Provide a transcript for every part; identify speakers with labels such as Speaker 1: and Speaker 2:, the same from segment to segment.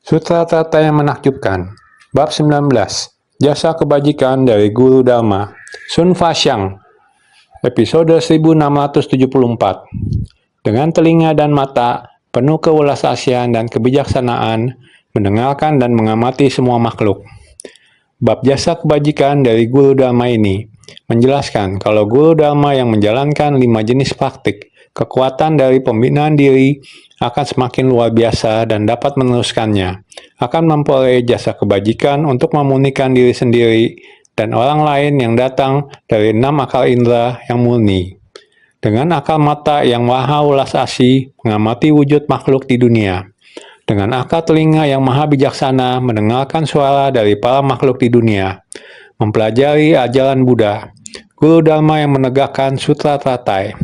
Speaker 1: Sutra Tata yang Menakjubkan. Bab 19. Jasa Kebajikan dari Guru Dharma. Sun Fasyang. Episode 1674. Dengan telinga dan mata penuh kewelasasian dan kebijaksanaan, mendengarkan dan mengamati semua makhluk. Bab jasa kebajikan dari Guru Dharma ini menjelaskan kalau Guru Dharma yang menjalankan 5 jenis praktik kekuatan dari pembinaan diri akan semakin luar biasa dan dapat meneruskannya, akan memperoleh jasa kebajikan untuk memunikan diri sendiri dan orang lain yang datang dari 6 akal indera yang murni. Dengan akal mata yang maha ulas asih mengamati wujud makhluk di dunia. Dengan akal telinga yang maha bijaksana mendengarkan suara dari para makhluk di dunia. Mempelajari ajaran Buddha. Guru Dharma yang menegakkan Sutra Teratai.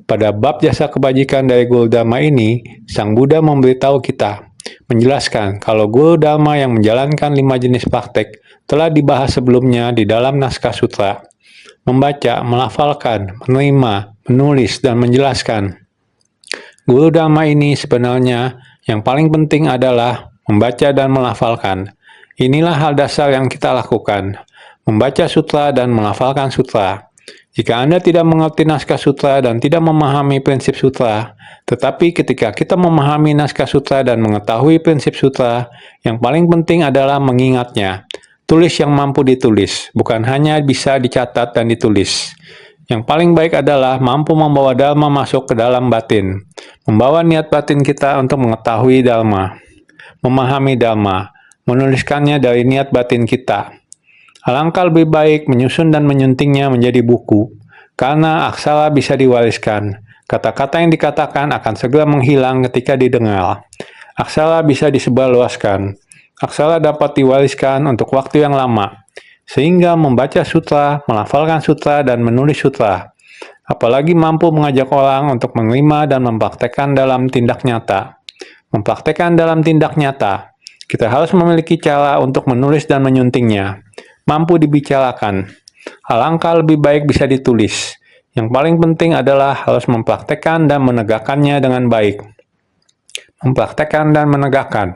Speaker 1: Pada bab jasa kebajikan dari Guru Dharma ini, Sang Buddha memberitahu kita, menjelaskan kalau Guru Dharma yang menjalankan 5 jenis praktek telah dibahas sebelumnya di dalam naskah sutra. Membaca, melafalkan, menerima, menulis, dan menjelaskan. Guru Dharma ini sebenarnya yang paling penting adalah membaca dan melafalkan. Inilah hal dasar yang kita lakukan, membaca sutra dan melafalkan sutra. Jika Anda tidak mengerti naskah sutra dan tidak memahami prinsip sutra, tetapi ketika kita memahami naskah sutra dan mengetahui prinsip sutra, yang paling penting adalah mengingatnya. Tulis yang mampu ditulis, bukan hanya bisa dicatat dan ditulis. Yang paling baik adalah mampu membawa Dharma masuk ke dalam batin, membawa niat batin kita untuk mengetahui Dharma, memahami Dharma, menuliskannya dari niat batin kita. Alangkah lebih baik menyusun dan menyuntingnya menjadi buku, karena aksara bisa diwariskan. Kata-kata yang dikatakan akan segera menghilang ketika didengar. Aksara bisa disebarluaskan. Aksara dapat diwariskan untuk waktu yang lama, sehingga membaca sutra, melafalkan sutra, dan menulis sutra. Apalagi mampu mengajak orang untuk menerima dan mempraktekkan dalam tindak nyata. Mempraktekkan dalam tindak nyata, kita harus memiliki cara untuk menulis dan menyuntingnya. Mampu dibicarakan. Alangkah lebih baik bisa ditulis. Yang paling penting adalah harus mempraktekkan dan menegakkannya dengan baik. Mempraktekkan dan menegakkan.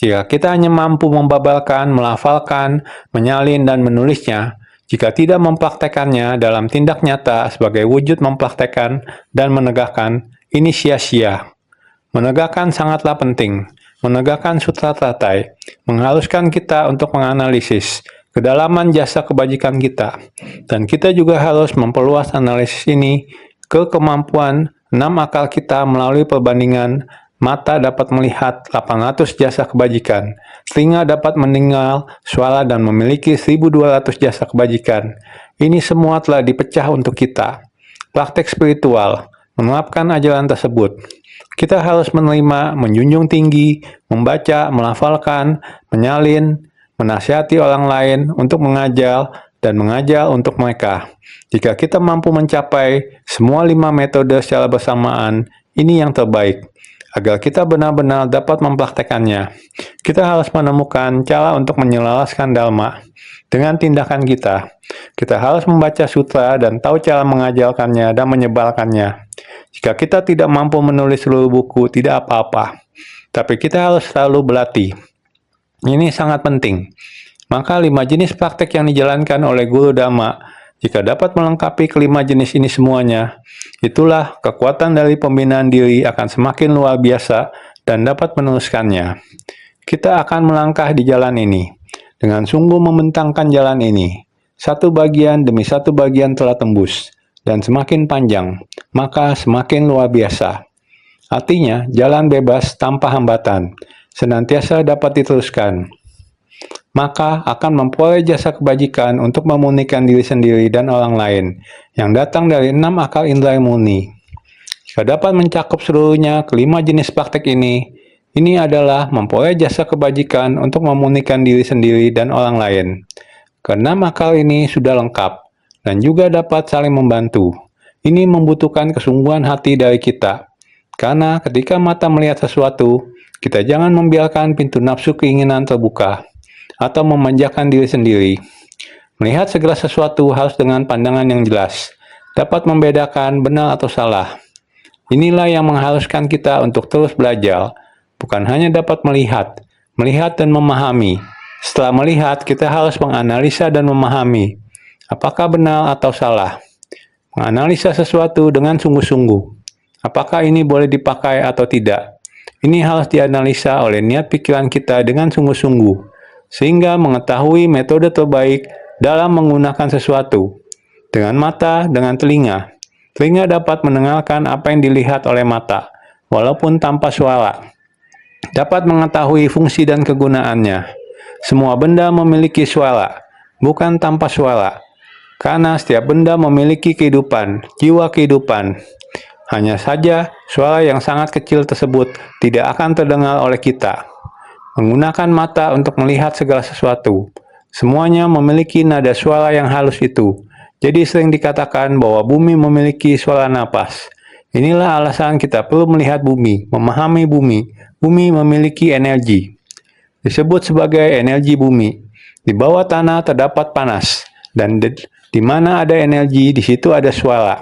Speaker 1: Jika kita hanya mampu membabalkan, melafalkan, menyalin, dan menulisnya, jika tidak mempraktekannya dalam tindak nyata sebagai wujud mempraktekkan dan menegakkan, ini sia-sia. Menegakkan sangatlah penting. Menegakkan sutra teratai mengharuskan kita untuk menganalisis kedalaman jasa kebajikan kita. Dan kita juga harus memperluas analisis ini ke kemampuan 6 akal kita melalui perbandingan. Mata dapat melihat 800 jasa kebajikan, telinga dapat mendengar suara dan memiliki 1200 jasa kebajikan. Ini semua telah dipecah untuk kita. Praktek spiritual, menerapkan ajaran tersebut. Kita harus menerima, menjunjung tinggi, membaca, melafalkan, menyalin, menasihati orang lain untuk mengajar, dan mengajar untuk mereka. Jika kita mampu mencapai semua 5 metode secara bersamaan, ini yang terbaik. Agar kita benar-benar dapat mempraktekannya, kita harus menemukan cara untuk menyelaraskan Dharma dengan tindakan kita. Kita harus membaca sutra dan tahu cara mengajarkannya dan menyebarkannya. Jika kita tidak mampu menulis seluruh buku, tidak apa-apa. Tapi kita harus selalu berlatih. Ini sangat penting. Maka 5 jenis praktek yang dijalankan oleh Guru Dharma, jika dapat melengkapi kelima jenis ini semuanya, itulah kekuatan dari pembinaan diri akan semakin luar biasa dan dapat meneruskannya. Kita akan melangkah di jalan ini, dengan sungguh membentangkan jalan ini. Satu bagian demi satu bagian telah tembus, dan semakin panjang, maka semakin luar biasa. Artinya, jalan bebas tanpa hambatan, senantiasa dapat diteruskan. Maka akan memperoleh jasa kebajikan untuk memunikan diri sendiri dan orang lain yang datang dari 6 akal indera murni. Jika dapat mencakup seluruhnya kelima jenis praktek ini adalah memperoleh jasa kebajikan untuk memunikan diri sendiri dan orang lain. Keenam akal ini sudah lengkap dan juga dapat saling membantu. Ini membutuhkan kesungguhan hati dari kita. Karena ketika mata melihat sesuatu, kita jangan membiarkan pintu nafsu keinginan terbuka atau memanjakan diri sendiri. Melihat segala sesuatu harus dengan pandangan yang jelas, dapat membedakan benar atau salah. Inilah yang mengharuskan kita untuk terus belajar, bukan hanya dapat melihat, melihat dan memahami. Setelah melihat, kita harus menganalisa dan memahami apakah benar atau salah. Menganalisa sesuatu dengan sungguh-sungguh. Apakah ini boleh dipakai atau tidak? Ini harus dianalisa oleh niat pikiran kita dengan sungguh-sungguh, sehingga mengetahui metode terbaik dalam menggunakan sesuatu. Dengan mata, dengan telinga. Telinga dapat mendengarkan apa yang dilihat oleh mata, walaupun tanpa suara. Dapat mengetahui fungsi dan kegunaannya. Semua benda memiliki suara, bukan tanpa suara. Karena setiap benda memiliki kehidupan, jiwa kehidupan. Hanya saja, suara yang sangat kecil tersebut tidak akan terdengar oleh kita. Menggunakan mata untuk melihat segala sesuatu. Semuanya memiliki nada suara yang halus itu. Jadi sering dikatakan bahwa bumi memiliki suara napas. Inilah alasan kita perlu melihat bumi, memahami bumi. Bumi memiliki energi. Disebut sebagai energi bumi. Di bawah tanah terdapat panas, dan di mana ada energi, di situ ada suara.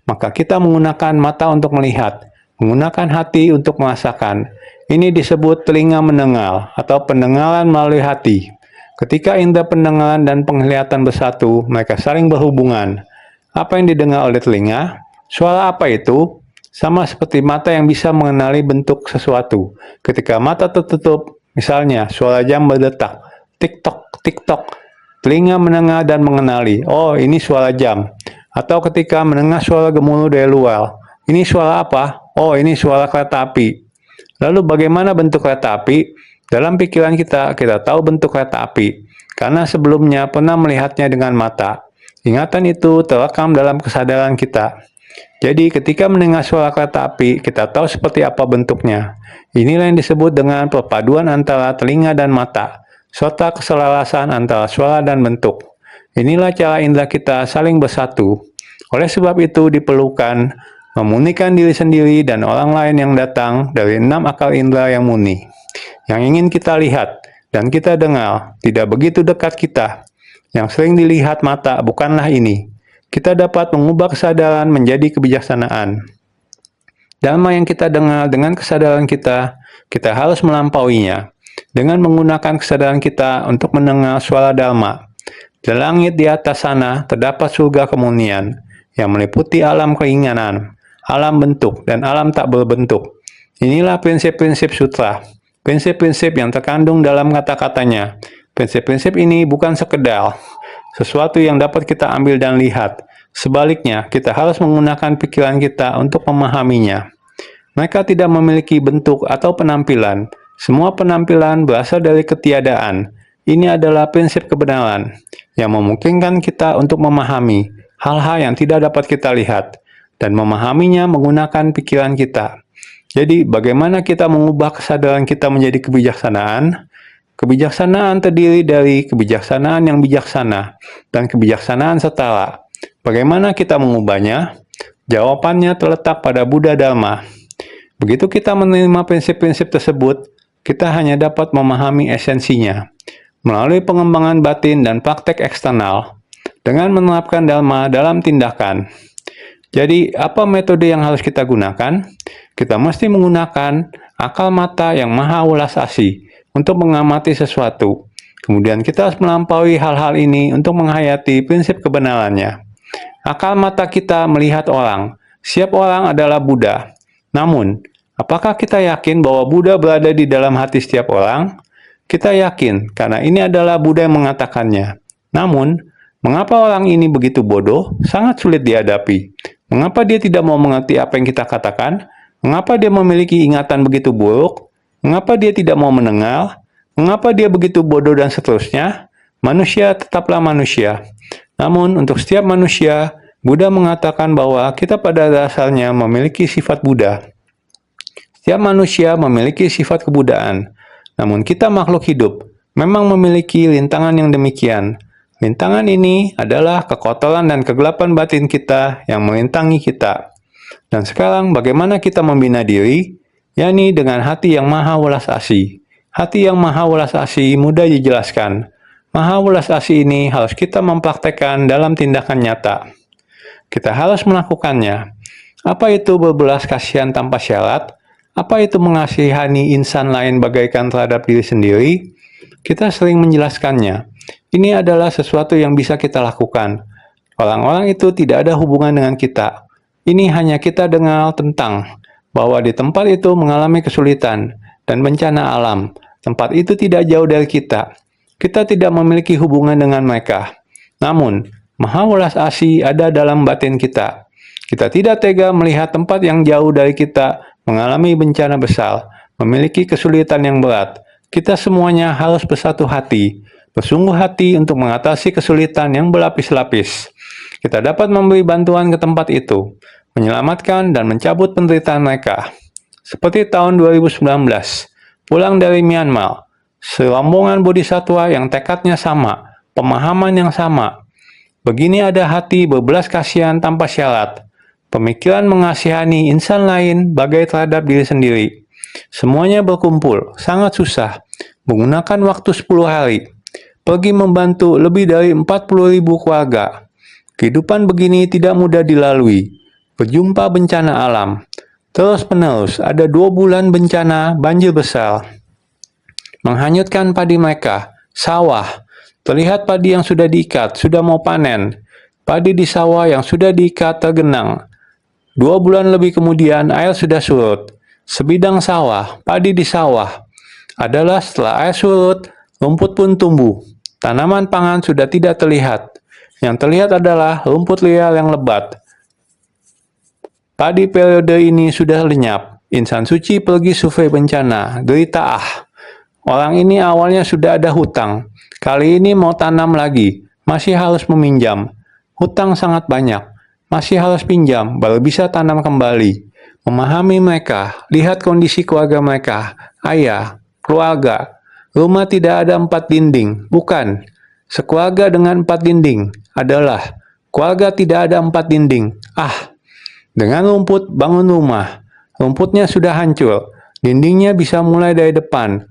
Speaker 1: Maka kita menggunakan mata untuk melihat, menggunakan hati untuk merasakan. Ini disebut telinga mendengar, atau pendengaran melalui hati. Ketika indera pendengaran dan penglihatan bersatu, mereka saling berhubungan. Apa yang didengar oleh telinga? Suara apa itu? Sama seperti mata yang bisa mengenali bentuk sesuatu. Ketika mata tertutup, misalnya, suara jam berdetak, tik-tok, tik-tok. Telinga mendengar dan mengenali, oh ini suara jam. Atau ketika mendengar suara gemuruh dari luar, ini suara apa? Oh ini suara kereta api. Lalu bagaimana bentuk kereta api? Dalam pikiran kita tahu bentuk kereta api, karena sebelumnya pernah melihatnya dengan mata. Ingatan itu terekam dalam kesadaran kita. Jadi ketika mendengar suara kereta api, kita tahu seperti apa bentuknya. Inilah yang disebut dengan perpaduan antara telinga dan mata, serta keselarasan antara suara dan bentuk. Inilah cara indera kita saling bersatu. Oleh sebab itu diperlukan memurnikan diri sendiri dan orang lain yang datang dari 6 akal indera yang murni. Yang ingin kita lihat dan kita dengar tidak begitu dekat kita. Yang sering dilihat mata bukanlah ini. Kita dapat mengubah kesadaran menjadi kebijaksanaan. Dhamma yang kita dengar dengan kesadaran kita harus melampauinya. Dengan menggunakan kesadaran kita untuk mendengar suara Dhamma. Di langit di atas sana terdapat surga kemurnian yang meliputi alam keinginan, alam bentuk, dan alam tak berbentuk. Inilah prinsip-prinsip sutra. Prinsip-prinsip yang terkandung dalam kata-katanya. Prinsip-prinsip ini bukan sekedar sesuatu yang dapat kita ambil dan lihat. Sebaliknya, kita harus menggunakan pikiran kita untuk memahaminya. Mereka tidak memiliki bentuk atau penampilan. Semua penampilan berasal dari ketiadaan. Ini adalah prinsip kebenaran yang memungkinkan kita untuk memahami hal-hal yang tidak dapat kita lihat dan memahaminya menggunakan pikiran kita. Jadi, bagaimana kita mengubah kesadaran kita menjadi kebijaksanaan? Kebijaksanaan terdiri dari kebijaksanaan yang bijaksana dan kebijaksanaan setara. Bagaimana kita mengubahnya? Jawabannya terletak pada Buddha Dharma. Begitu kita menerima prinsip-prinsip tersebut, kita hanya dapat memahami esensinya melalui pengembangan batin dan praktek eksternal dengan menerapkan Dharma dalam tindakan. Jadi, apa metode yang harus kita gunakan? Kita mesti menggunakan akal mata yang maha welas asih untuk mengamati sesuatu. Kemudian kita harus melampaui hal-hal ini untuk menghayati prinsip kebenarannya. Akal mata kita melihat orang. Setiap orang adalah Buddha. Namun, apakah kita yakin bahwa Buddha berada di dalam hati setiap orang? Kita yakin, karena ini adalah Buddha yang mengatakannya. Namun, mengapa orang ini begitu bodoh? Sangat sulit dihadapi. Mengapa dia tidak mau mengerti apa yang kita katakan? Mengapa dia memiliki ingatan begitu buruk? Mengapa dia tidak mau mendengar? Mengapa dia begitu bodoh dan seterusnya? Manusia tetaplah manusia. Namun, untuk setiap manusia, Buddha mengatakan bahwa kita pada dasarnya memiliki sifat Buddha. Setiap manusia memiliki sifat kebudaan. Namun kita makhluk hidup memang memiliki rintangan yang demikian. Rintangan ini adalah kekotoran dan kegelapan batin kita yang merintangi kita. Dan sekarang bagaimana kita membina diri? Yakni dengan hati yang maha welas asih. Hati yang maha welas asih mudah dijelaskan. Maha welas asih ini harus kita mempraktekkan dalam tindakan nyata. Kita harus melakukannya. Apa itu berbelas kasihan tanpa syarat? Apa itu mengasihani insan lain bagaikan terhadap diri sendiri? Kita sering menjelaskannya. Ini adalah sesuatu yang bisa kita lakukan. Orang-orang itu tidak ada hubungan dengan kita. Ini hanya kita dengar tentang bahwa di tempat itu mengalami kesulitan dan bencana alam. Tempat itu tidak jauh dari kita. Kita tidak memiliki hubungan dengan mereka. Namun, Maha Welas Asih ada dalam batin kita. Kita tidak tega melihat tempat yang jauh dari kita mengalami bencana besar, memiliki kesulitan yang berat. Kita semuanya harus bersatu hati, bersungguh hati untuk mengatasi kesulitan yang berlapis-lapis. Kita dapat memberi bantuan ke tempat itu, menyelamatkan dan mencabut penderitaan mereka. Seperti tahun 2019, pulang dari Myanmar, serombongan bodhisatwa yang tekadnya sama, pemahaman yang sama. Begini ada hati berbelas kasihan tanpa syarat, pemikiran mengasihani insan lain bagai terhadap diri sendiri. Semuanya berkumpul, sangat susah, menggunakan waktu 10 hari, pergi membantu lebih dari 40.000 keluarga. Kehidupan begini tidak mudah dilalui, berjumpa bencana alam. Terus-menerus ada 2 bulan bencana banjir besar, menghanyutkan padi mereka, sawah. Terlihat padi yang sudah diikat, sudah mau panen. Padi di sawah yang sudah diikat tergenang. 2 bulan lebih kemudian air sudah surut. Sebidang sawah, padi di sawah. Adalah setelah air surut, rumput pun tumbuh. Tanaman pangan sudah tidak terlihat. Yang terlihat adalah rumput liar yang lebat. Padi periode ini sudah lenyap. Insan suci pergi survei bencana, derita Orang ini awalnya sudah ada hutang. Kali ini mau tanam lagi, masih harus meminjam. Hutang sangat banyak, masih harus pinjam, baru bisa tanam kembali. Memahami mereka, lihat kondisi keluarga mereka, ayah, keluarga. Rumah tidak ada 4 dinding, bukan. Sekeluarga dengan 4 dinding adalah keluarga tidak ada 4 dinding. Dengan rumput bangun rumah. Rumputnya sudah hancur, dindingnya bisa mulai dari depan.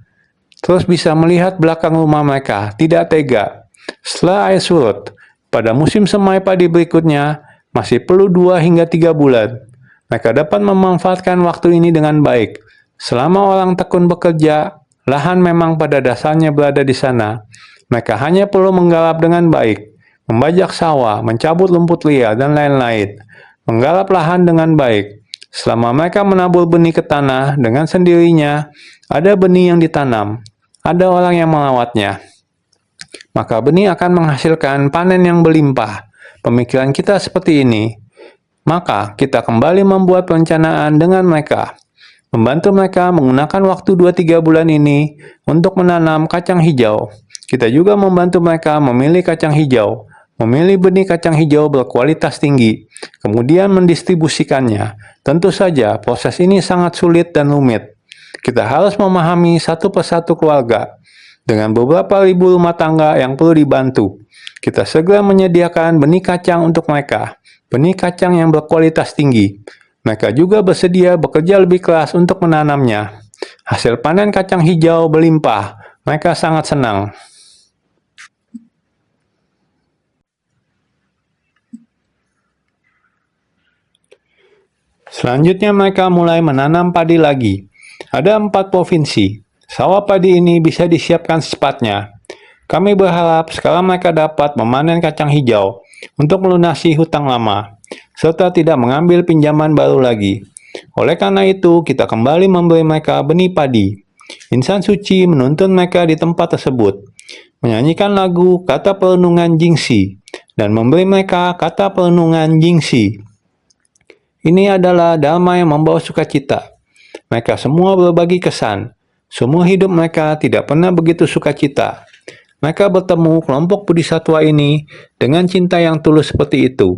Speaker 1: Terus bisa melihat belakang rumah mereka, tidak tega. Setelah air surut, pada musim semai padi berikutnya, masih perlu 2 hingga 3 bulan. Mereka dapat memanfaatkan waktu ini dengan baik. Selama orang tekun bekerja, lahan memang pada dasarnya berada di sana. Mereka hanya perlu menggarap dengan baik, membajak sawah, mencabut rumput liar, dan lain-lain. Menggarap lahan dengan baik. Selama mereka menabur benih ke tanah dengan sendirinya, ada benih yang ditanam, ada orang yang melawatnya. Maka benih akan menghasilkan panen yang berlimpah. Pemikiran kita seperti ini. Maka kita kembali membuat perencanaan dengan mereka. Membantu mereka menggunakan waktu 2-3 bulan ini untuk menanam kacang hijau. Kita juga membantu mereka memilih kacang hijau, memilih benih kacang hijau berkualitas tinggi, kemudian mendistribusikannya. Tentu saja proses ini sangat sulit dan rumit. Kita harus memahami satu persatu keluarga. Dengan beberapa ribu rumah tangga yang perlu dibantu, kita segera menyediakan benih kacang untuk mereka. Benih kacang yang berkualitas tinggi. Mereka juga bersedia bekerja lebih keras untuk menanamnya. Hasil panen kacang hijau berlimpah. Mereka sangat senang. Selanjutnya mereka mulai menanam padi lagi. Ada 4 provinsi. Sawah padi ini bisa disiapkan secepatnya. Kami berharap sekarang mereka dapat memanen kacang hijau untuk melunasi hutang lama, serta tidak mengambil pinjaman baru lagi. Oleh karena itu, kita kembali memberi mereka benih padi. Insan suci menuntun mereka di tempat tersebut, menyanyikan lagu kata perenungan Jingxi, dan memberi mereka kata perenungan Jingxi. Ini adalah dharma yang membawa sukacita. Mereka semua berbagi kesan. Semua hidup mereka tidak pernah begitu sukacita. Mereka bertemu kelompok bodhisatwa ini dengan cinta yang tulus seperti itu.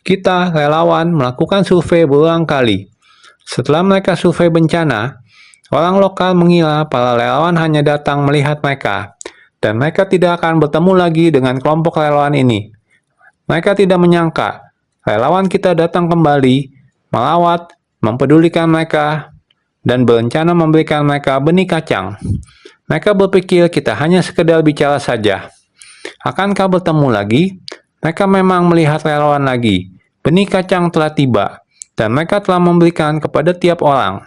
Speaker 1: Kita, relawan, melakukan survei berulang kali. Setelah mereka survei bencana, orang lokal mengira para relawan hanya datang melihat mereka, dan mereka tidak akan bertemu lagi dengan kelompok relawan ini. Mereka tidak menyangka, relawan kita datang kembali, melawat, mempedulikan mereka, dan berencana memberikan mereka benih kacang. Mereka berpikir kita hanya sekedar bicara saja. Akankah bertemu lagi? Mereka memang melihat relawan lagi. Benih kacang telah tiba, dan mereka telah memberikan kepada tiap orang.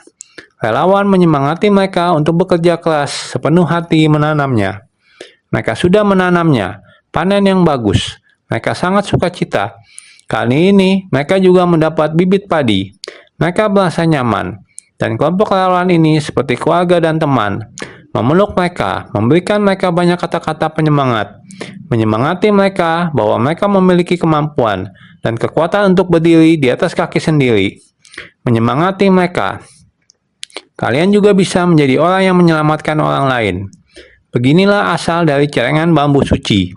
Speaker 1: Relawan menyemangati mereka untuk bekerja keras sepenuh hati menanamnya. Mereka sudah menanamnya, panen yang bagus. Mereka sangat sukacita. Kali ini, mereka juga mendapat bibit padi. Mereka merasa nyaman. Dan kelompok relawan ini seperti keluarga dan teman. Memeluk mereka, memberikan mereka banyak kata-kata penyemangat. Menyemangati mereka bahwa mereka memiliki kemampuan dan kekuatan untuk berdiri di atas kaki sendiri. Menyemangati mereka. Kalian juga bisa menjadi orang yang menyelamatkan orang lain. Beginilah asal dari celengan bambu suci.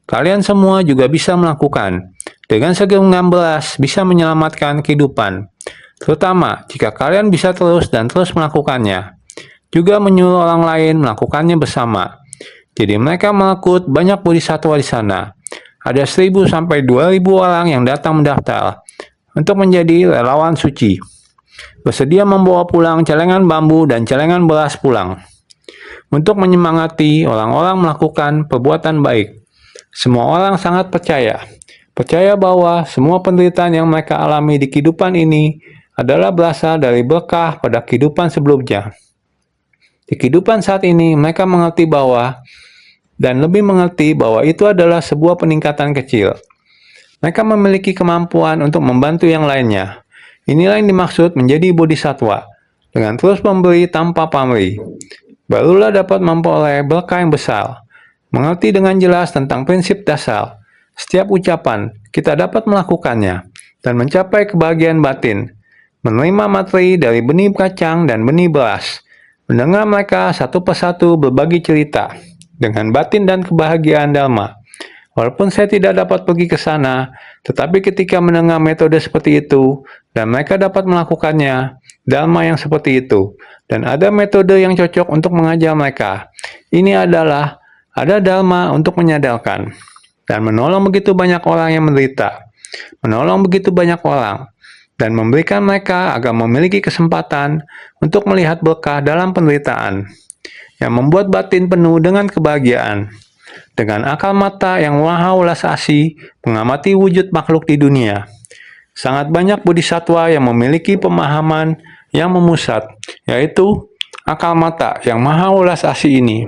Speaker 1: Kalian semua juga bisa melakukan. Dengan segenggam beras bisa menyelamatkan kehidupan. Terutama jika kalian bisa terus dan terus melakukannya. Juga menyuruh orang lain melakukannya bersama. Jadi mereka merekrut banyak bodhisattva di sana. Ada 1.000 sampai 2.000 orang yang datang mendaftar untuk menjadi relawan suci. Bersedia membawa pulang celengan bambu dan celengan beras pulang. Untuk menyemangati orang-orang melakukan perbuatan baik. Semua orang sangat percaya bahwa semua penderitaan yang mereka alami di kehidupan ini adalah berasal dari berkah pada kehidupan sebelumnya. Di kehidupan saat ini, mereka mengerti bahwa dan lebih mengerti bahwa itu adalah sebuah peningkatan kecil. Mereka memiliki kemampuan untuk membantu yang lainnya. Inilah yang dimaksud menjadi bodhisattva, dengan terus memberi tanpa pamrih. Barulah dapat memperoleh berkah yang besar. Mengerti dengan jelas tentang prinsip dasar. Setiap ucapan, kita dapat melakukannya, dan mencapai kebahagiaan batin. Menerima materi dari benih kacang dan benih beras. Mendengar mereka satu persatu berbagi cerita, dengan batin dan kebahagiaan Dharma. Walaupun saya tidak dapat pergi ke sana, tetapi ketika mendengar metode seperti itu, dan mereka dapat melakukannya, Dharma yang seperti itu, dan ada metode yang cocok untuk mengajar mereka. Ini adalah ada Dharma untuk menyadarkan, dan menolong begitu banyak orang yang menderita, menolong begitu banyak orang, dan memberikan mereka agar memiliki kesempatan untuk melihat berkah dalam penderitaan, yang membuat batin penuh dengan kebahagiaan. Dengan akal mata yang maha welas asih mengamati wujud makhluk di dunia. Sangat banyak bodhisattva yang memiliki pemahaman yang memusat, yaitu akal mata yang maha welas asih ini.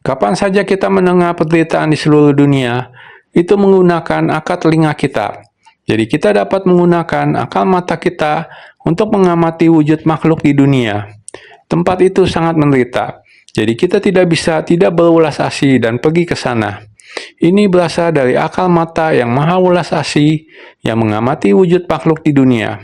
Speaker 1: Kapan saja kita mendengar penderitaan di seluruh dunia, itu menggunakan akal telinga kita. Jadi kita dapat menggunakan akal mata kita untuk mengamati wujud makhluk di dunia. Tempat itu sangat menderita. Jadi kita tidak bisa tidak berwelas asih dan pergi ke sana. Ini berasal dari akal mata yang maha welas asih yang mengamati wujud makhluk di dunia.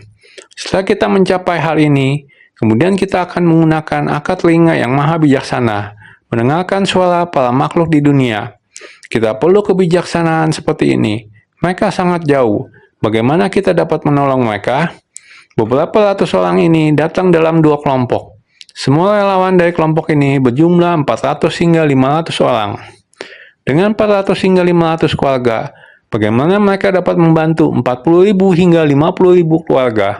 Speaker 1: Setelah kita mencapai hal ini, kemudian kita akan menggunakan akal telinga yang maha bijaksana, mendengarkan suara para makhluk di dunia. Kita perlu kebijaksanaan seperti ini. Mereka sangat jauh. Bagaimana kita dapat menolong mereka? Beberapa ratus orang ini datang dalam 2 kelompok. Semua relawan dari kelompok ini berjumlah 400 hingga 500 orang. Dengan 400 hingga 500 keluarga, bagaimana mereka dapat membantu 40.000 hingga 50.000 keluarga?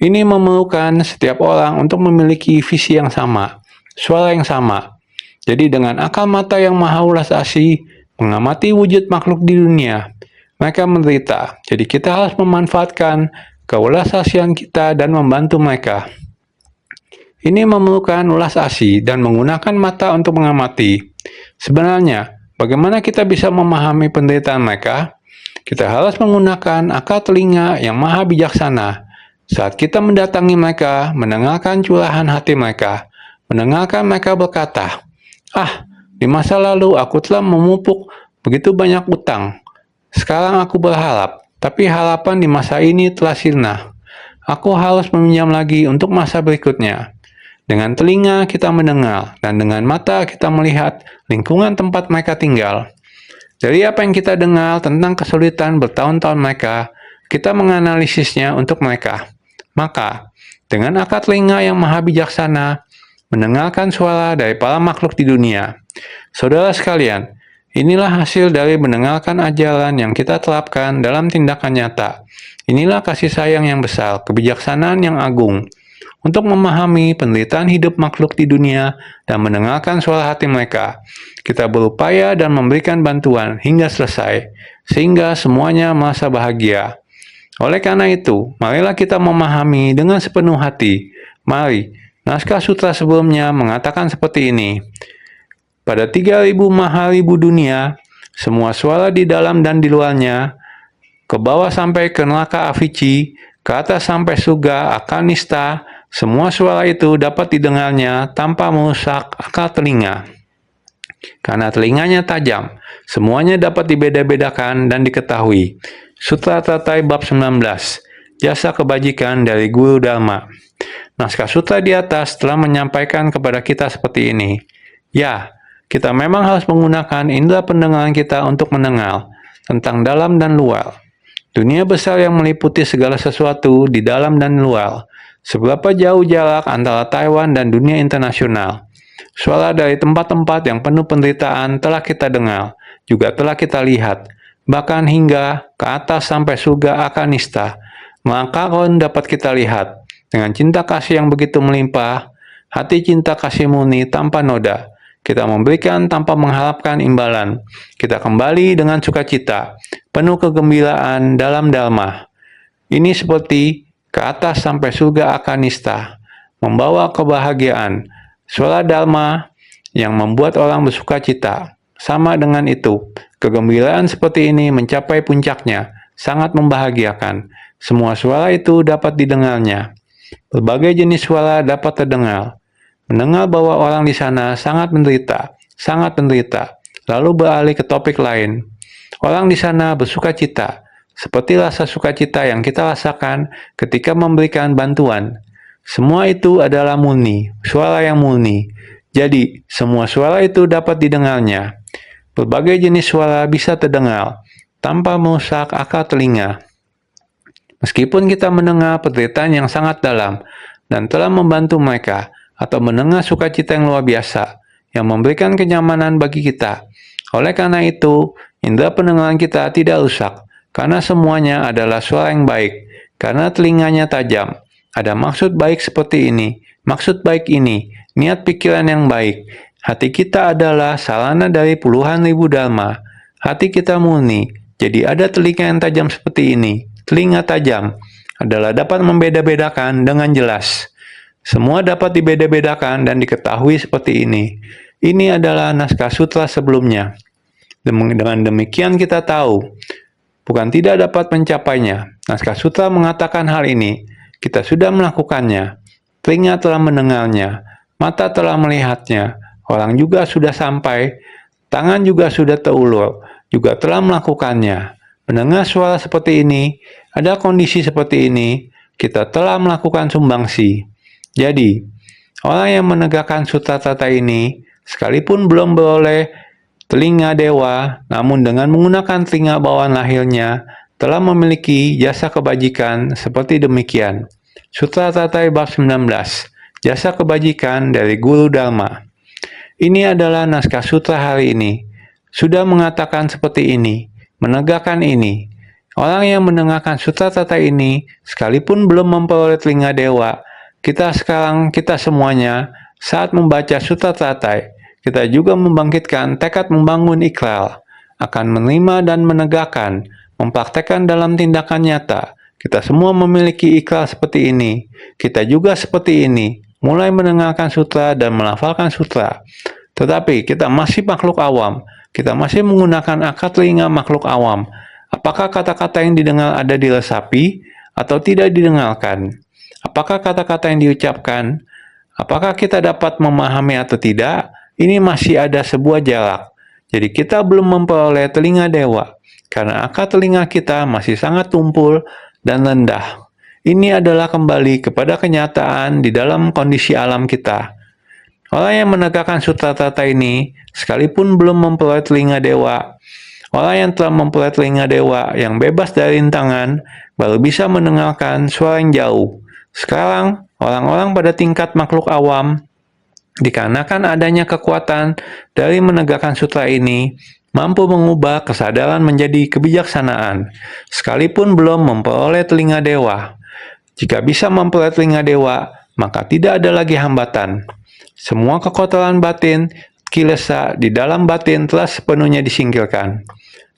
Speaker 1: Ini memerlukan setiap orang untuk memiliki visi yang sama, suara yang sama. Jadi dengan akal mata yang maha welas asih, mengamati wujud makhluk di dunia, mereka menderita. Jadi kita harus memanfaatkan kewelas asihan kita dan membantu mereka. Ini memerlukan welas asih dan menggunakan mata untuk mengamati. Sebenarnya, bagaimana kita bisa memahami penderitaan mereka? Kita harus menggunakan akal telinga yang maha bijaksana. Saat kita mendatangi mereka, mendengarkan curahan hati mereka, mendengarkan mereka berkata, di masa lalu aku telah memupuk begitu banyak utang. Sekarang aku berharap, tapi harapan di masa ini telah sirna. Aku harus meminjam lagi untuk masa berikutnya. Dengan telinga kita mendengar, dan dengan mata kita melihat lingkungan tempat mereka tinggal. Dari apa yang kita dengar tentang kesulitan bertahun-tahun mereka, kita menganalisisnya untuk mereka. Maka, dengan akal telinga yang maha bijaksana, mendengarkan suara dari para makhluk di dunia. Saudara sekalian, inilah hasil dari mendengarkan ajaran yang kita terapkan dalam tindakan nyata. Inilah kasih sayang yang besar, kebijaksanaan yang agung, untuk memahami penderitaan hidup makhluk di dunia dan mendengarkan suara hati mereka. Kita berupaya dan memberikan bantuan hingga selesai, sehingga semuanya merasa bahagia. Oleh karena itu, marilah kita memahami dengan sepenuh hati. Mari, naskah sutra sebelumnya mengatakan seperti ini. Pada 3.000 maharibu dunia, semua suara di dalam dan di luarnya, ke bawah sampai ke neraka Avici, ke atas sampai surga Akanista, semua suara itu dapat didengarnya tanpa merusak akal telinga. Karena telinganya tajam, semuanya dapat dibeda-bedakan dan diketahui. Sutra Tatai Bab 19, Jasa Kebajikan dari Guru Dharma. Naskah sutra di atas telah menyampaikan kepada kita seperti ini. Ya, kita memang harus menggunakan indera pendengaran kita untuk mendengar tentang dalam dan luar. Dunia besar yang meliputi segala sesuatu di dalam dan luar. Seberapa jauh jarak antara Taiwan dan dunia internasional. Suara dari tempat-tempat yang penuh penderitaan telah kita dengar, juga telah kita lihat, bahkan hingga ke atas sampai surga Akanista. Maka dapat kita lihat, dengan cinta kasih yang begitu melimpah, hati cinta kasih murni tanpa noda. Kita memberikan tanpa mengharapkan imbalan. Kita kembali dengan sukacita, penuh kegembiraan dalam Dharma. Ini seperti ke atas sampai surga Akanista, membawa kebahagiaan. Suara Dharma yang membuat orang bersukacita. Sama dengan itu, kegembiraan seperti ini mencapai puncaknya, sangat membahagiakan. Semua suara itu dapat didengarnya. Berbagai jenis suara dapat terdengar. Mendengar bahwa orang di sana sangat menderita, lalu beralih ke topik lain. Orang di sana bersukacita, seperti rasa sukacita yang kita rasakan ketika memberikan bantuan. Semua itu adalah murni, suara yang murni. Jadi, semua suara itu dapat didengarnya. Berbagai jenis suara bisa terdengar, tanpa merusak akal telinga. Meskipun kita mendengar penderitaan yang sangat dalam, dan telah membantu mereka, atau mendengar sukacita yang luar biasa, yang memberikan kenyamanan bagi kita. Oleh karena itu, indera pendengaran kita tidak rusak, karena semuanya adalah suara yang baik, karena telinganya tajam. Ada maksud baik seperti ini, maksud baik ini, niat pikiran yang baik. Hati kita adalah sarana dari puluhan ribu dharma. Hati kita murni, jadi ada telinga yang tajam seperti ini. Telinga tajam adalah dapat membeda-bedakan dengan jelas. Semua dapat dibeda-bedakan dan diketahui seperti ini. Ini adalah naskah sutra sebelumnya. Dengan demikian kita tahu, bukan tidak dapat mencapainya. Naskah sutra mengatakan hal ini. Kita sudah melakukannya, telinga telah mendengarnya, mata telah melihatnya, orang juga sudah sampai, tangan juga sudah terulur, juga telah melakukannya. Mendengar suara seperti ini, ada kondisi seperti ini, kita telah melakukan sumbangsi. Jadi, orang yang menegakkan sutra tata ini, sekalipun belum beroleh telinga dewa, namun dengan menggunakan telinga bawaan lahirnya, telah memiliki jasa kebajikan seperti demikian. Sutra Tatai Bab 19, Jasa Kebajikan dari Guru Dharma. Ini adalah naskah sutra hari ini. Sudah mengatakan seperti ini, menegakkan ini. Orang yang mendengarkan sutra tatai ini, sekalipun belum memperoleh telinga dewa, kita semuanya, saat membaca sutra tatai, kita juga membangkitkan tekad membangun ikrar, akan menerima dan menegakkan, mempraktekkan dalam tindakan nyata. Kita semua memiliki ikrar seperti ini. Kita juga seperti ini, mulai mendengarkan sutra dan melafalkan sutra. Tetapi kita masih makhluk awam. Kita masih menggunakan akal telinga makhluk awam. Apakah kata-kata yang didengar ada diresapi atau tidak didengarkan? Apakah kata-kata yang diucapkan? Apakah kita dapat memahami atau tidak? Ini masih ada sebuah jarak. Jadi kita belum memperoleh telinga dewa, karena akal telinga kita masih sangat tumpul dan rendah. Ini adalah kembali kepada kenyataan di dalam kondisi alam kita. Orang yang menegakkan sutra tata ini, sekalipun belum memperoleh telinga dewa, orang yang telah memperoleh telinga dewa yang bebas dari rintangan, baru bisa mendengarkan suara yang jauh. Sekarang, orang-orang pada tingkat makhluk awam, dikarenakan adanya kekuatan dari menegakkan sutra ini, mampu mengubah kesadaran menjadi kebijaksanaan, sekalipun belum memperoleh telinga dewa. Jika bisa memperoleh telinga dewa, maka tidak ada lagi hambatan. Semua kekotoran batin, kilesa di dalam batin telah sepenuhnya disingkirkan,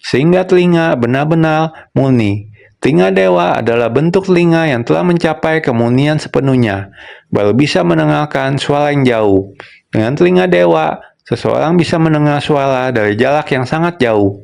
Speaker 1: sehingga telinga benar-benar murni. Telinga dewa adalah bentuk telinga yang telah mencapai kemurnian sepenuhnya, baru bisa mendengarkan suara yang jauh. Dengan telinga dewa, seseorang bisa mendengar suara dari jarak yang sangat jauh.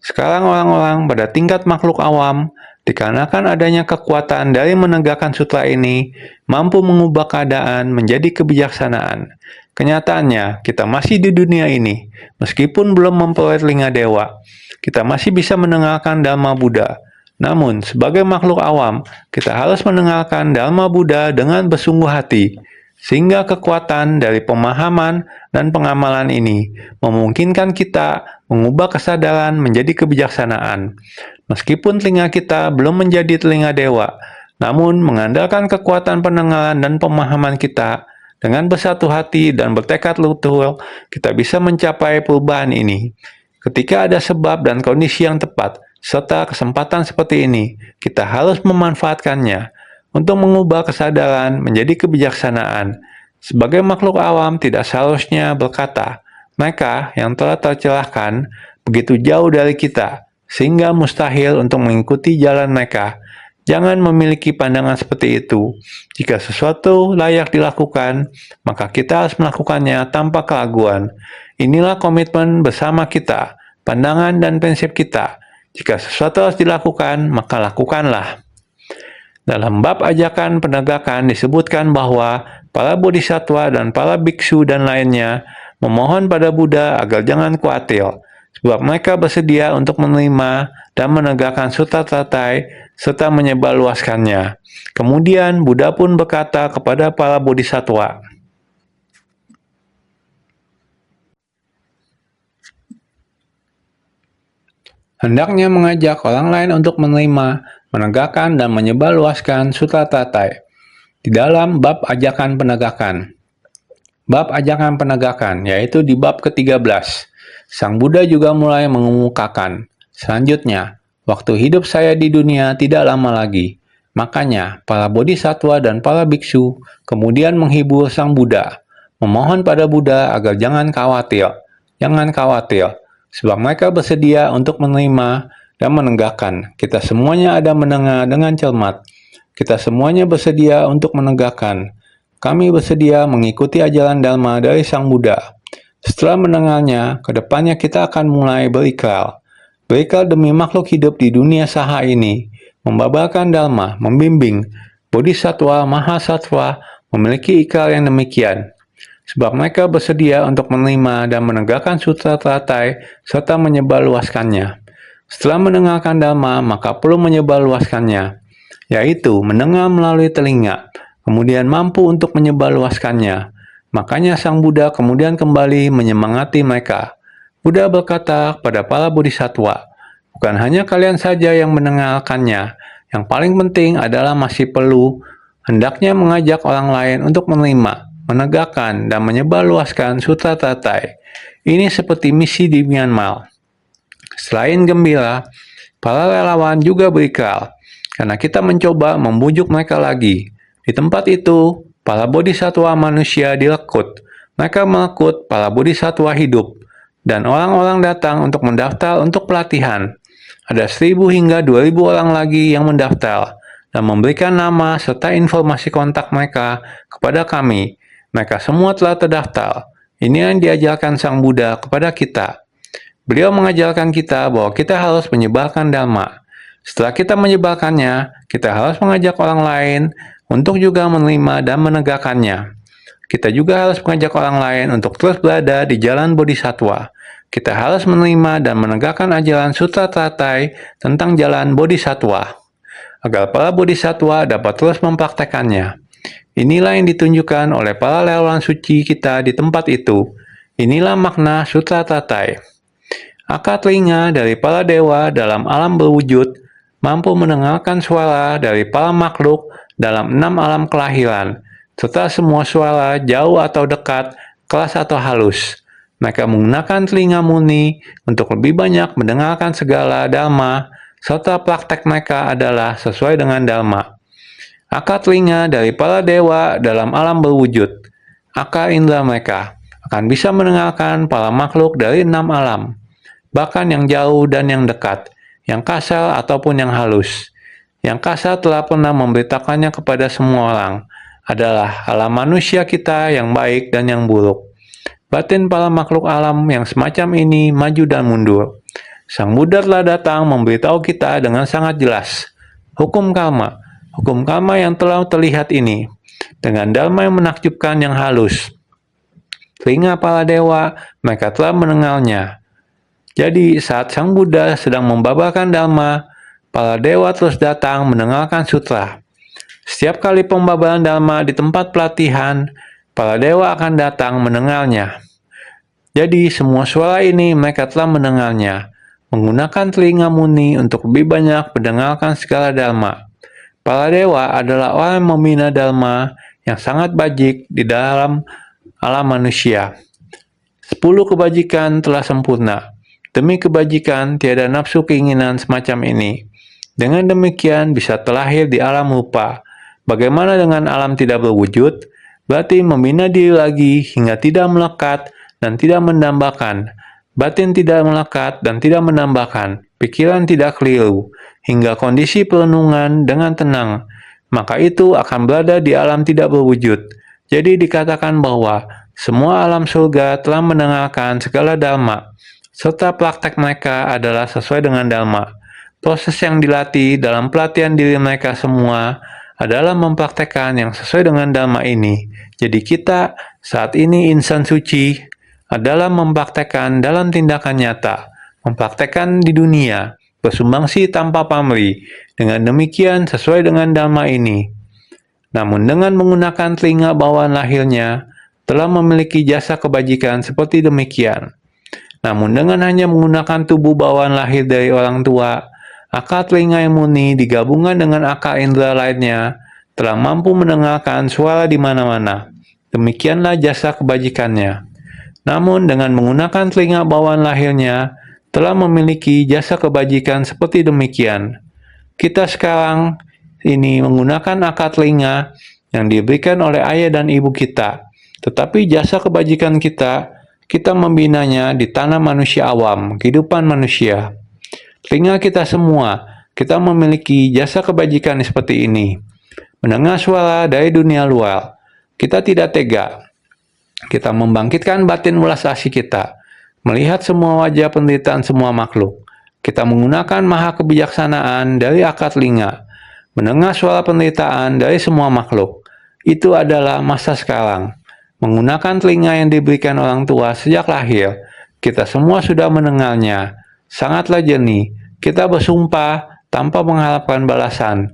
Speaker 1: Sekarang orang-orang pada tingkat makhluk awam, dikarenakan adanya kekuatan dari menegakkan sutra ini, mampu mengubah keadaan menjadi kebijaksanaan. Kenyataannya, kita masih di dunia ini, meskipun belum memperoleh telinga dewa. Kita masih bisa mendengarkan Dhamma Buddha. Namun, sebagai makhluk awam, kita harus mendengarkan Dhamma Buddha dengan bersungguh hati, sehingga kekuatan dari pemahaman dan pengamalan ini memungkinkan kita mengubah kesadaran menjadi kebijaksanaan. Meskipun telinga kita belum menjadi telinga dewa, namun mengandalkan kekuatan pendengaran dan pemahaman kita, dengan bersatu hati dan bertekad luhur, kita bisa mencapai perubahan ini. Ketika ada sebab dan kondisi yang tepat, serta kesempatan seperti ini, kita harus memanfaatkannya untuk mengubah kesadaran menjadi kebijaksanaan. Sebagai makhluk awam tidak seharusnya berkata, mereka yang telah tercelahkan begitu jauh dari kita, sehingga mustahil untuk mengikuti jalan mereka. Jangan memiliki pandangan seperti itu. Jika sesuatu layak dilakukan, maka kita harus melakukannya tanpa keraguan. Inilah komitmen bersama kita, pandangan dan prinsip kita. Jika sesuatu harus dilakukan, maka lakukanlah. Dalam bab ajakan penegakan disebutkan bahwa para bodhisattva dan para biksu dan lainnya memohon pada Buddha agar jangan khawatir, sebab mereka bersedia untuk menerima dan menegakkan Sutta Tatai serta menyebarluaskannya. Kemudian Buddha pun berkata kepada para bodhisattva, hendaknya mengajak orang lain untuk menerima, menegakkan, dan menyebarluaskan Sutta Tatai. Di dalam bab ajakan penegakan. Bab ajakan penegakan, yaitu di bab ke-13. Sang Buddha juga mulai mengemukakan, selanjutnya, waktu hidup saya di dunia tidak lama lagi. Makanya, para bodhisattva dan para biksu kemudian menghibur Sang Buddha, memohon pada Buddha agar jangan khawatir, sebab mereka bersedia untuk menerima dan menegakkan. Kita semuanya ada mendengar dengan cermat. Kita semuanya bersedia untuk menegakkan. Kami bersedia mengikuti ajaran Dharma dari Sang Buddha. Setelah mendengarnya, kedepannya kita akan mulai berikrar. Berikrar demi makhluk hidup di dunia saha ini, membabarkan Dharma, membimbing. Bodhisattva, Mahasattva memiliki ikrar yang demikian. Sebab mereka bersedia untuk menerima dan menegakkan Sutra Teratai serta menyebarluaskannya. Setelah mendengarkan Dhamma, maka perlu menyebarluaskannya, yaitu mendengar melalui telinga, kemudian mampu untuk menyebarluaskannya. Makanya Sang Buddha kemudian kembali menyemangati mereka. Buddha berkata kepada para bodhisattva, bukan hanya kalian saja yang mendengarkannya, yang paling penting adalah masih perlu hendaknya mengajak orang lain untuk menerima, menegakkan, dan menyebarluaskan Sutra Tatai. Ini seperti misi di Myanmar. Selain gembira, para relawan juga berikrar, karena kita mencoba membujuk mereka lagi. Di tempat itu, para bodhisattva manusia direkrut. Mereka merekrut para bodhisattva hidup, dan orang-orang datang untuk mendaftar untuk pelatihan. Ada 1.000 hingga 2.000 orang lagi yang mendaftar, dan memberikan nama serta informasi kontak mereka kepada kami. Mereka semua telah terdaftar. Ini yang diajarkan Sang Buddha kepada kita. Beliau mengajarkan kita bahwa kita harus menyebarkan Dhamma. Setelah kita menyebarkannya, kita harus mengajak orang lain untuk juga menerima dan menegakkannya. Kita juga harus mengajak orang lain untuk terus berada di jalan bodhisattva. Kita harus menerima dan menegakkan ajaran Sutra Tatai tentang jalan bodhisattva, agar para bodhisattva dapat terus mempraktekannya. Inilah yang ditunjukkan oleh para relawan suci kita di tempat itu. Inilah makna Sutra Tatai. Akar telinga dari para dewa dalam alam berwujud mampu mendengarkan suara dari para makhluk dalam 6 alam kelahiran, serta semua suara jauh atau dekat, keras atau halus. Mereka menggunakan telinga murni untuk lebih banyak mendengarkan segala dharma, serta praktek mereka adalah sesuai dengan dharma. Akar telinga dari para dewa dalam alam berwujud, akar indera mereka, akan bisa mendengarkan para makhluk dari 6 alam, bahkan yang jauh dan yang dekat, yang kasar ataupun yang halus. yang kasar telah pernah memberitakannya kepada semua orang, adalah alam manusia kita yang baik dan yang buruk. Batin para makhluk alam yang semacam ini maju dan mundur. Sang Buddha telah datang memberitahu kita dengan sangat jelas. Hukum karma yang telah terlihat ini, dengan dharma yang menakjubkan yang halus. Telinga para dewa, mereka telah mendengarnya. Jadi saat Sang Buddha sedang membabarkan dharma, para dewa terus datang mendengarkan sutra. Setiap kali pembabaran dharma di tempat pelatihan, para dewa akan datang mendengarnya. Jadi semua suara ini mereka telah mendengarnya, menggunakan telinga murni untuk lebih banyak mendengarkan segala dharma. Para dewa adalah orang yang membina dharma yang sangat bajik di dalam alam manusia. 10 kebajikan telah sempurna. Demi kebajikan tiada nafsu keinginan semacam ini. Dengan demikian bisa terlahir di alam rupa. Bagaimana dengan alam tidak berwujud? Berarti membina diri lagi hingga tidak melekat dan tidak mendambakan. Batin tidak melekat dan tidak menambahkan, pikiran tidak keliru, hingga kondisi perenungan dengan tenang, maka itu akan berada di alam tidak berwujud. Jadi dikatakan bahwa semua alam surga telah mendengarkan segala dharma, serta praktek mereka adalah sesuai dengan dharma. Proses yang dilatih dalam pelatihan diri mereka semua adalah mempraktekkan yang sesuai dengan dharma ini. Jadi kita saat ini insan suci adalah mempraktekkan dalam tindakan nyata, mempraktekkan di dunia, bersumbangsi tanpa pamrih, dengan demikian sesuai dengan dharma ini. Namun dengan menggunakan telinga bawaan lahirnya, telah memiliki jasa kebajikan seperti demikian. Namun dengan hanya menggunakan tubuh bawaan lahir dari orang tua, akal telinga yang murni digabungkan dengan akal indera lainnya, telah mampu mendengarkan suara di mana-mana. Demikianlah jasa kebajikannya. Namun dengan menggunakan telinga bawaan lahirnya, telah memiliki jasa kebajikan seperti demikian. Kita sekarang ini menggunakan akal telinga yang diberikan oleh ayah dan ibu kita. Tetapi jasa kebajikan kita membinanya di tanah manusia awam, kehidupan manusia. Telinga kita semua, kita memiliki jasa kebajikan seperti ini. Mendengar suara dari dunia luar, kita tidak tega. Kita membangkitkan batin welas asih kita, melihat semua wajah penderitaan semua makhluk. Kita menggunakan maha kebijaksanaan dari akal telinga, mendengar suara penderitaan dari semua makhluk. Itu adalah masa sekarang. Menggunakan telinga yang diberikan orang tua sejak lahir, kita semua sudah mendengarnya. Sangatlah jernih. Kita bersumpah tanpa mengharapkan balasan.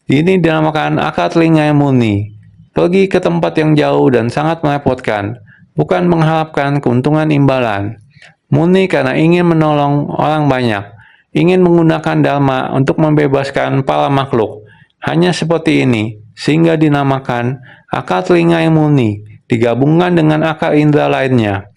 Speaker 1: Ini dinamakan akal telinga yang murni. Pergi ke tempat yang jauh dan sangat merepotkan, bukan mengharapkan keuntungan imbalan. Murni karena ingin menolong orang banyak, ingin menggunakan dharma untuk membebaskan para makhluk. Hanya seperti ini, sehingga dinamakan akal telinga yang murni, digabungkan dengan akal indera lainnya.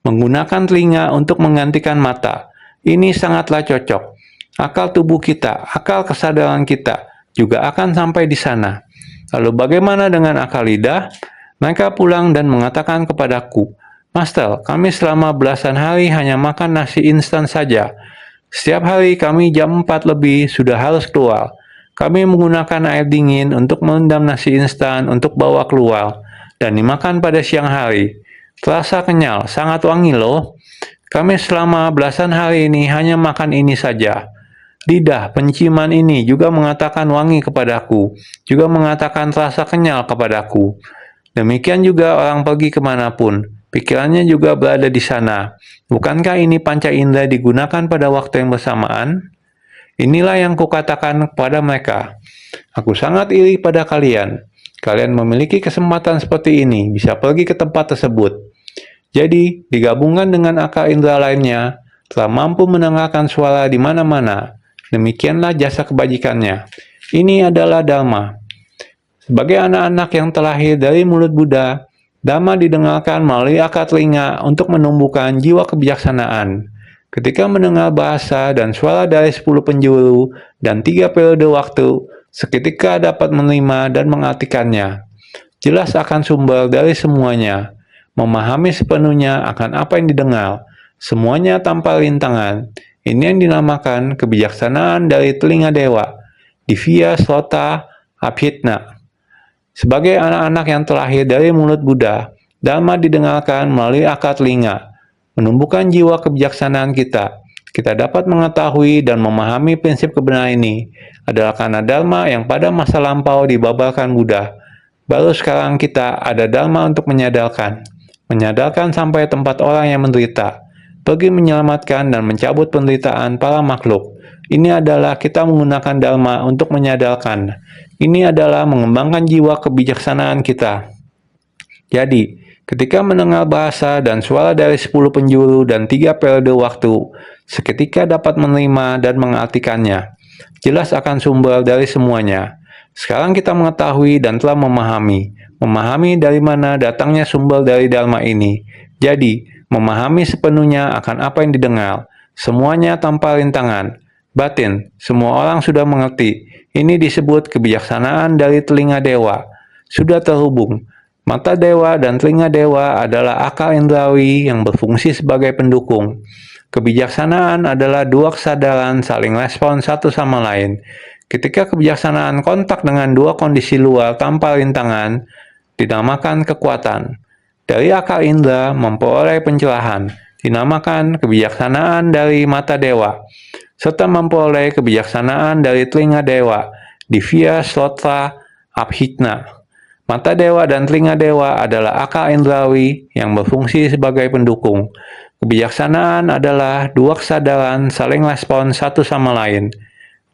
Speaker 1: Menggunakan telinga untuk menggantikan mata, ini sangatlah cocok. Akal tubuh kita, akal kesadaran kita, juga akan sampai di sana. Lalu bagaimana dengan akal lidah? Mereka pulang dan mengatakan kepadaku, Master, kami selama belasan hari hanya makan nasi instan saja. Setiap hari kami jam 4 lebih sudah harus keluar. Kami menggunakan air dingin untuk merendam nasi instan untuk bawa keluar dan dimakan pada siang hari. Terasa kenyal, sangat wangi loh. Kami selama belasan hari ini hanya makan ini saja. Lidah penciuman ini juga mengatakan wangi kepadaku, juga mengatakan rasa kenyal kepadaku. Demikian juga orang pergi kemanapun, pikirannya juga berada di sana. Bukankah ini panca indera digunakan pada waktu yang bersamaan? Inilah yang kukatakan kepada mereka. Aku sangat iri pada kalian. Kalian memiliki kesempatan seperti ini, bisa pergi ke tempat tersebut. Jadi, digabungkan dengan akal indera lainnya, telah mampu mendengarkan suara di mana-mana. Demikianlah jasa kebajikannya. Ini adalah dharma. Sebagai anak-anak yang terlahir dari mulut Buddha, dharma didengarkan melalui akal telinga untuk menumbuhkan jiwa kebijaksanaan. Ketika mendengar bahasa dan suara dari 10 penjuru dan 3 periode waktu, seketika dapat menerima dan mengartikannya. Jelas akan sumber dari semuanya. Memahami sepenuhnya akan apa yang didengar. Semuanya tanpa rintangan. Ini yang dinamakan kebijaksanaan dari telinga dewa. divya slota abhidna. Sebagai anak-anak yang terlahir dari mulut Buddha, Dhamma didengarkan melalui akal telinga, menumbuhkan jiwa kebijaksanaan kita. Kita dapat mengetahui dan memahami prinsip kebenaran ini adalah karena Dharma yang pada masa lampau dibabarkan Buddha. Baru sekarang kita ada Dharma untuk menyadarkan sampai tempat orang yang menderita, pergi menyelamatkan dan mencabut penderitaan para makhluk. Ini adalah kita menggunakan Dharma untuk menyadarkan. Ini adalah mengembangkan jiwa kebijaksanaan kita. Jadi, ketika mendengar bahasa dan suara dari 10 penjuru dan 3 periode waktu, seketika dapat menerima dan mengartikannya. Jelas akan sumber dari semuanya. Sekarang kita mengetahui dan telah memahami dari mana datangnya sumber dari Dharma ini. Jadi, memahami sepenuhnya akan apa yang didengar, semuanya tanpa rintangan. Batin, semua orang sudah mengerti. Ini disebut kebijaksanaan dari telinga dewa. Sudah terhubung. Mata dewa dan telinga dewa adalah akal indrawi yang berfungsi sebagai pendukung. Kebijaksanaan adalah dua kesadaran saling respon satu sama lain. Ketika kebijaksanaan kontak dengan dua kondisi luar tanpa rintangan, dinamakan kekuatan. Dari akal indra memperoleh pencerahan, dinamakan kebijaksanaan dari mata dewa, serta memperoleh kebijaksanaan dari telinga dewa, divya slotra abhidna. Mata dewa dan telinga dewa adalah akal indrawi yang berfungsi sebagai pendukung. Kebijaksanaan adalah dua kesadaran saling respon satu sama lain.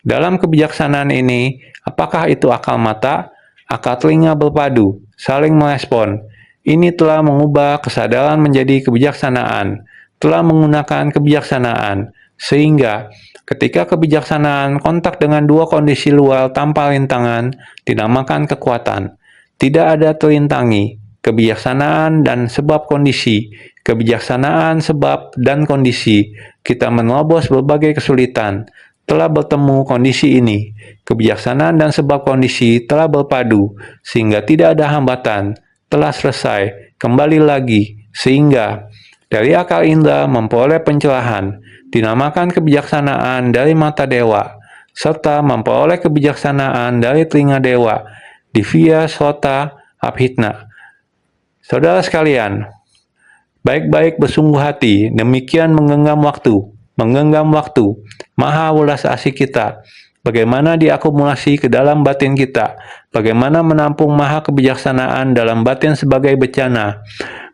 Speaker 1: Dalam kebijaksanaan ini, apakah itu akal mata, akal telinga berpadu, saling merespon. Ini telah mengubah kesadaran menjadi kebijaksanaan, telah menggunakan kebijaksanaan, sehingga ketika kebijaksanaan kontak dengan dua kondisi luar tanpa rintangan, dinamakan kekuatan. Tidak ada terintangi, kebijaksanaan dan sebab kondisi, kebijaksanaan sebab dan kondisi. Kita menerobos berbagai kesulitan, telah bertemu kondisi ini. Kebijaksanaan dan sebab kondisi telah berpadu, sehingga tidak ada hambatan, telah selesai, kembali lagi, sehingga dari akal indra memperoleh pencerahan, dinamakan kebijaksanaan dari mata dewa, serta memperoleh kebijaksanaan dari telinga dewa, divya slota abhidna. Saudara sekalian, baik-baik bersungguh hati, demikian menggenggam waktu, maha welas asih kita, bagaimana diakumulasi ke dalam batin kita, bagaimana menampung maha kebijaksanaan dalam batin sebagai bencana.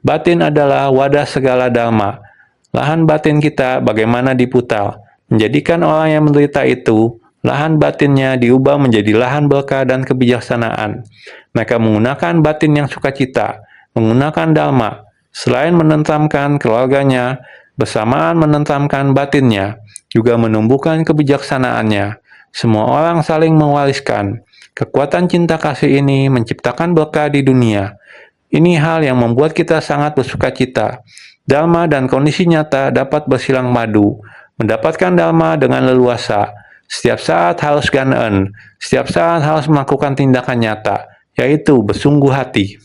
Speaker 1: Batin adalah wadah segala dharma. Lahan batin kita bagaimana diputar, menjadikan orang yang menderita itu, lahan batinnya diubah menjadi lahan berkah dan kebijaksanaan. Mereka menggunakan batin yang sukacita, menggunakan dharma, selain menentramkan keluarganya, bersamaan menentramkan batinnya, juga menumbuhkan kebijaksanaannya. Semua orang saling mewariskan. Kekuatan cinta kasih ini menciptakan berkah di dunia. Ini hal yang membuat kita sangat bersukacita. Dharma dan kondisi nyata dapat bersilang madu. Mendapatkan dharma dengan leluasa. Setiap saat harus ganen. Setiap saat harus melakukan tindakan nyata, yaitu bersungguh hati.